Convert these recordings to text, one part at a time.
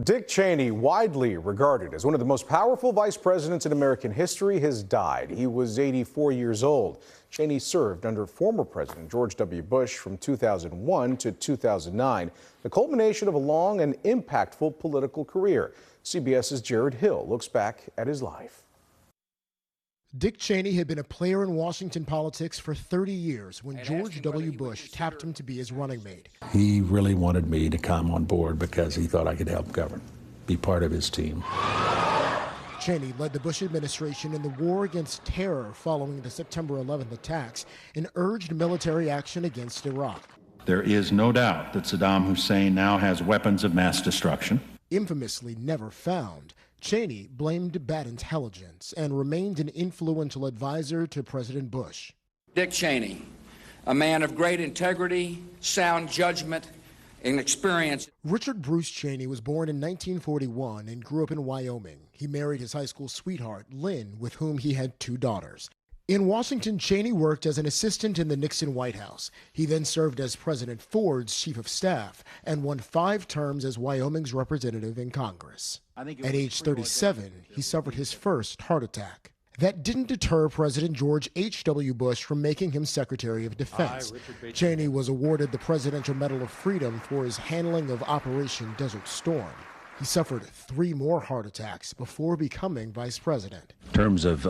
Dick Cheney, widely regarded as one of the most powerful vice presidents in American history, has died. He was 84 years old. Cheney served under former President George W. Bush from 2001 to 2009, the culmination of a long and impactful political career. CBS's Jared Hill looks back at his life. Dick Cheney had been a player in Washington politics for 30 years when George W. Bush tapped him to be his running mate. He really wanted me to come on board because he thought I could help govern, be part of his team. Cheney led the Bush administration in the war against terror following the September 11th attacks and urged military action against Iraq. There is no doubt that Saddam Hussein now has weapons of mass destruction. Infamously never found, Cheney blamed bad intelligence and remained an influential advisor to President Bush. Dick Cheney, a man of great integrity, sound judgment, and experience. Richard Bruce Cheney was born in 1941 and grew up in Wyoming. He married his high school sweetheart, Lynne, with whom he had 2 daughters. In Washington, Cheney worked as an assistant in the Nixon White House. He then served as President Ford's chief of staff and won 5 terms as Wyoming's representative in Congress. At age 37, he suffered his first heart attack. That didn't deter President George H.W. Bush from making him Secretary of Defense. Cheney was awarded the Presidential Medal of Freedom for his handling of Operation Desert Storm. He suffered 3 more heart attacks before becoming vice president. In terms of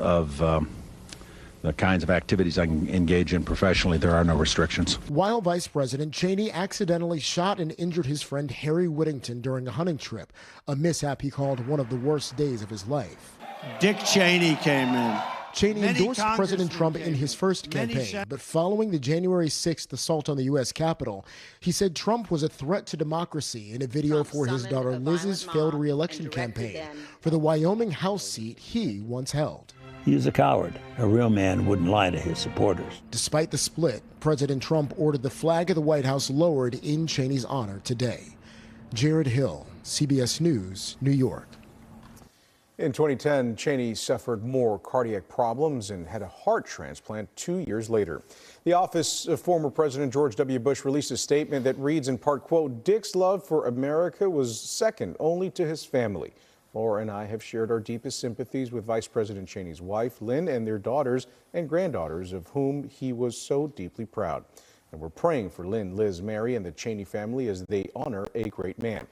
the kinds of activities I can engage in professionally, there are no restrictions. While vice president, Cheney accidentally shot and injured his friend Harry Whittington during a hunting trip, a mishap he called one of the worst days of his life. Dick Cheney came in. Cheney endorsed President Trump in his first campaign, but following the January 6th assault on the U.S. Capitol, he said Trump was a threat to democracy in a video for his daughter Liz's failed re-election campaign for the Wyoming House seat he once held. He is a coward. A real man wouldn't lie to his supporters. Despite the split, President Trump ordered the flag of the White House lowered in Cheney's honor today. Jared Hill, CBS News, New York. In 2010, Cheney suffered more cardiac problems and had a heart transplant 2 years later. The office of former President George W. Bush released a statement that reads in part, quote, "Dick's love for America was second only to his family. Laura and I have shared our deepest sympathies with Vice President Cheney's wife, Lynne, and their daughters and granddaughters, of whom he was so deeply proud. And we're praying for Lynne, Liz, Mary, and the Cheney family as they honor a great man."